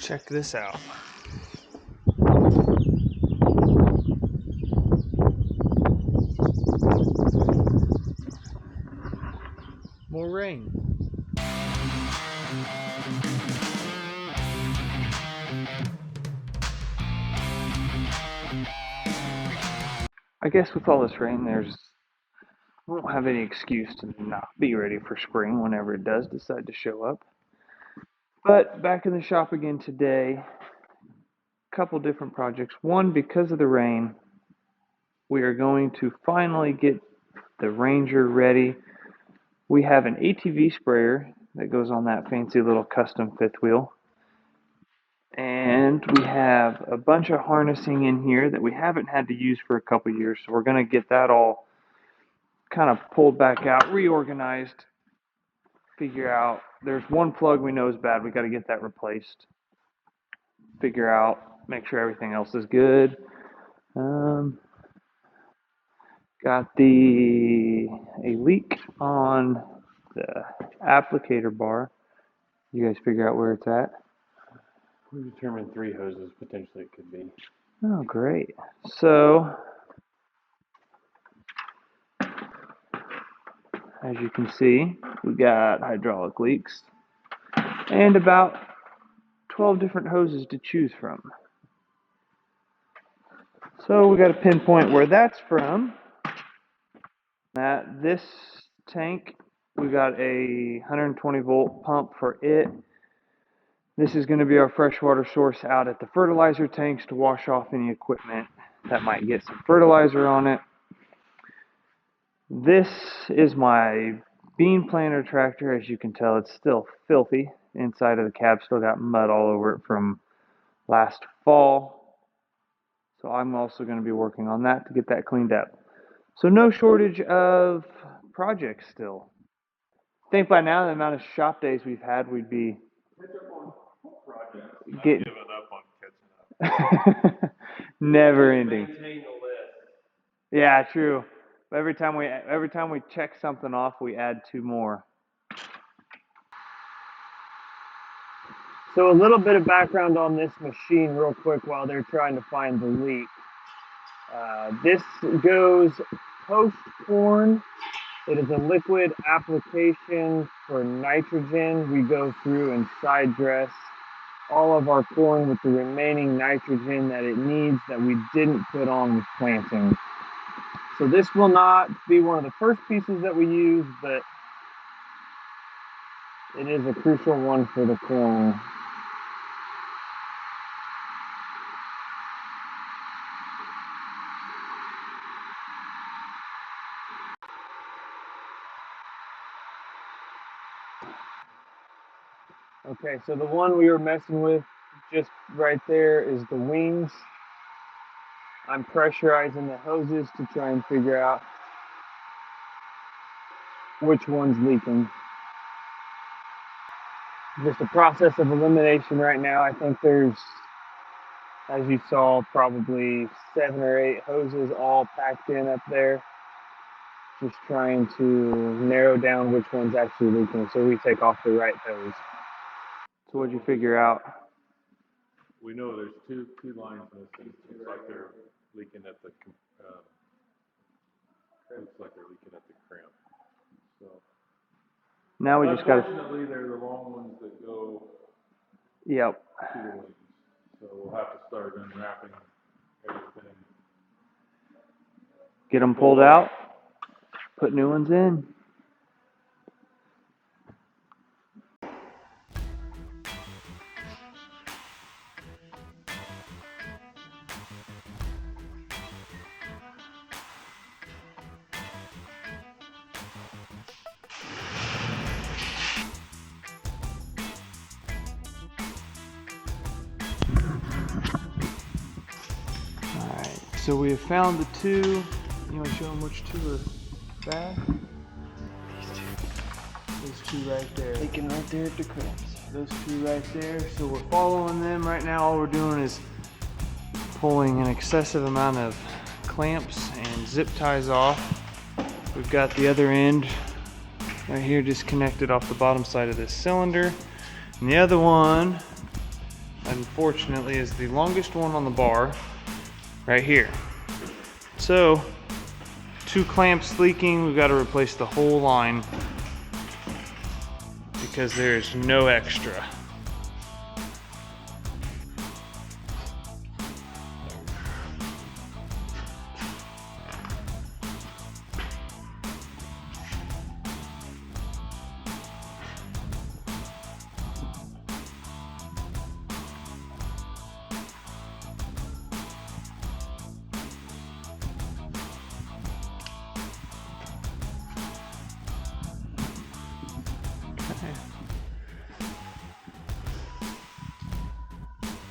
Check this out. More rain. I guess with all this rain, I won't have any excuse to not be ready for spring whenever it does decide to show up. But back in the shop again today, a couple different projects. One, because of the rain, we are going to finally get the Ranger ready. We have an ATV sprayer that goes on that fancy little custom fifth wheel. And we have a bunch of harnessing in here that we haven't had to use for a couple years. So we're going to get that all kind of pulled back out, reorganized, figure out. There's one plug we know is bad. We got to get that replaced. Figure out, make sure everything else is good. Got a leak on the applicator bar. You guys figure out where it's at? We determined 3 hoses potentially it could be. Oh, great. So, as you can see, we got hydraulic leaks and about 12 different hoses to choose from. So we got to pinpoint where that's from. This tank, we got a 120 volt pump for it. This is going to be our freshwater source out at the fertilizer tanks to wash off any equipment that might get some fertilizer on it. This is my bean planter tractor. As you can tell, it's still filthy. Inside of the cab still got mud all over it from last fall. So I'm also going to be working on that to get that cleaned up. So no shortage of projects still. I think by now the amount of shop days we've had, we'd be giving up on catching up. Never ending. Maintain the list. Yeah, true. Every time we check something off, we add 2 more. So a little bit of background on this machine real quick while they're trying to find the leak. This goes post-corn. It is a liquid application for nitrogen. We go through and side dress all of our corn with the remaining nitrogen that it needs that we didn't put on with planting. So this will not be one of the first pieces that we use, but it is a crucial one for the corn. Okay, so the one we were messing with just right there is the wings. I'm pressurizing the hoses to try and figure out which one's leaking. Just a process of elimination right now. I think there's, as you saw, probably 7 or 8 hoses all packed in up there. Just trying to narrow down which one's actually leaking so we take off the right hose. So what'd you figure out? We know there's two lines missing. Looks like they're leaking at the cramp. So Now we just got to. Unfortunately, they're the long ones that go. Yep. To the wings. So we'll have to start unwrapping everything. Get them pulled out. Put new ones in. Alright, so we have found the 2. You want to show them which 2 are bad? Those 2 right there. Taken right there at the cramps. Those 2 right there. So we're following them right now. All we're doing is pulling an excessive amount of clamps and zip ties off. We've got the other end right here disconnected off the bottom side of this cylinder. And the other one unfortunately, is the longest one on the bar right here. So, 2 clamps leaking, we've got to replace the whole line because there's no extra.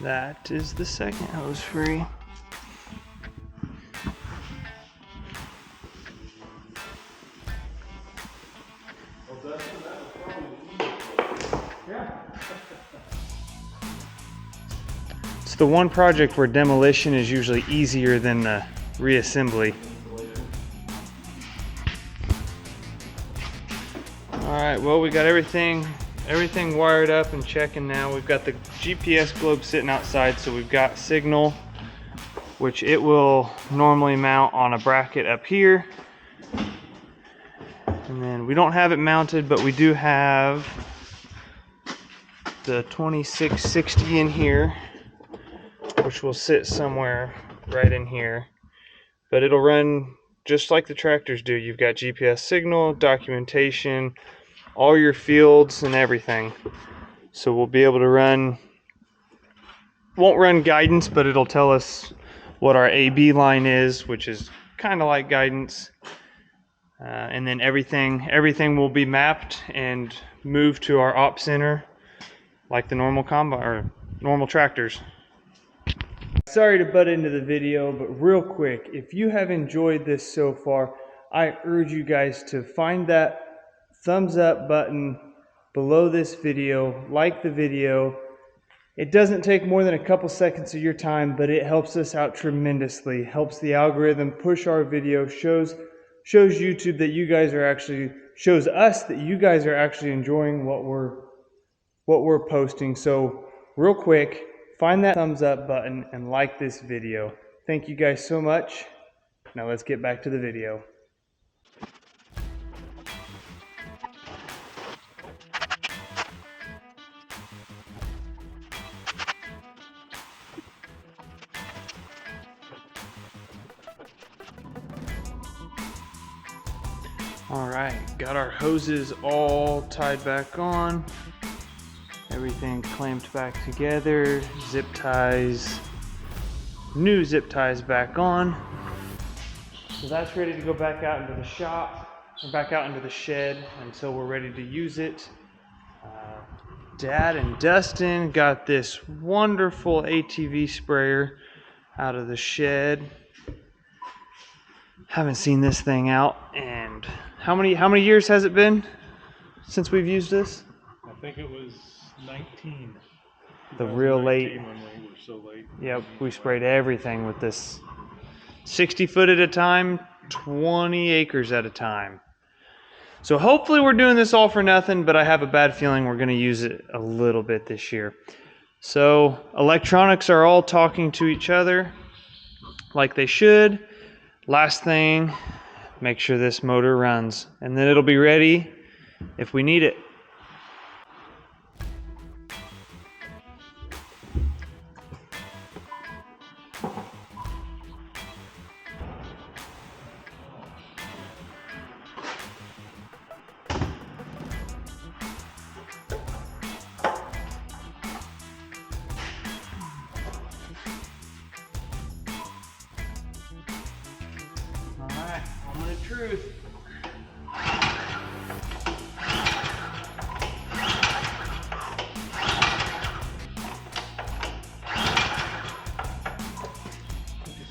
That is the second hose free. It's the one project where demolition is usually easier than the reassembly. Alright, well, we got everything wired up and checking now. We've got the GPS globe sitting outside, so we've got signal, which it will normally mount on a bracket up here. And then we don't have it mounted, but we do have the 2660 in here, which will sit somewhere right in here. But it'll run just like the tractors do. You've got GPS signal, documentation, all your fields and everything. So we'll be able to run, won't run guidance, but it'll tell us what our AB line is, which is kind of like guidance. And then everything will be mapped and moved to our op center like the normal combine or normal tractors. Sorry to butt into the video, but real quick, if you have enjoyed this so far, I urge you guys to find that thumbs up button below this video, like the video. It doesn't take more than a couple seconds of your time, but it helps us out tremendously. Helps the algorithm push our video, shows YouTube that you guys are actually, shows us that you guys are actually enjoying what we're posting. So real quick, find that thumbs up button and like this video. Thank you guys so much. Now let's get back to the video. All right, got our hoses all tied back on. Everything clamped back together. Zip ties, new zip ties back on. So that's ready to go back out into the shop, or back out into the shed until we're ready to use it. Dad and Dustin got this wonderful ATV sprayer out of the shed. Haven't seen this thing out, and how many years has it been since we've used this? I think it was 19. The real late. When we were so late. Yep, we sprayed everything with this. 60 foot at a time, 20 acres at a time. So hopefully we're doing this all for nothing, but I have a bad feeling we're going to use it a little bit this year. So electronics are all talking to each other like they should. Last thing, make sure this motor runs, and then it'll be ready if we need it. Alright, moment of truth.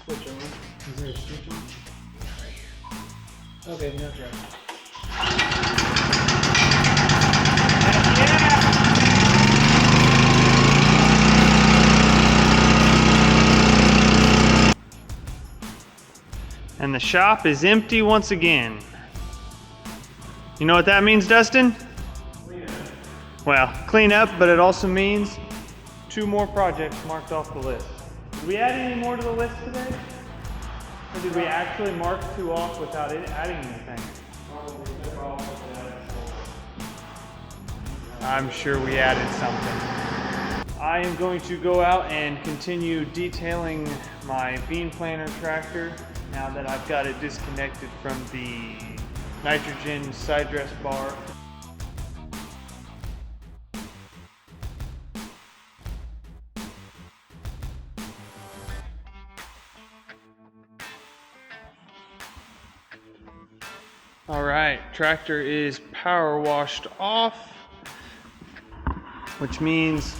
Switch over. Is there a switch on? Right here. Okay, no trouble. And the shop is empty once again. You know what that means, Dustin? Clean up. Well, clean up, but it also means 2 more projects marked off the list. Did we add any more to the list today? Or did we actually mark 2 off without adding anything? I'm sure we added something. I am going to go out and continue detailing my bean planter tractor now that I've got it disconnected from the nitrogen side dress bar. All right, tractor is power washed off, which means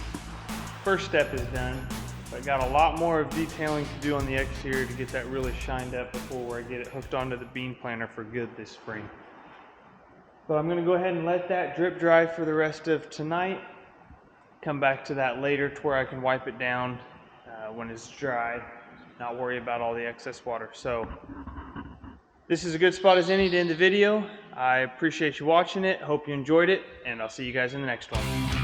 first step is done. I got a lot more of detailing to do on the exterior to get that really shined up before I get it hooked onto the bean planter for good this spring. But I'm gonna go ahead and let that drip dry for the rest of tonight. Come back to that later to where I can wipe it down when it's dry, not worry about all the excess water. So this is a good spot as any to end the video. I appreciate you watching it, hope you enjoyed it, and I'll see you guys in the next one.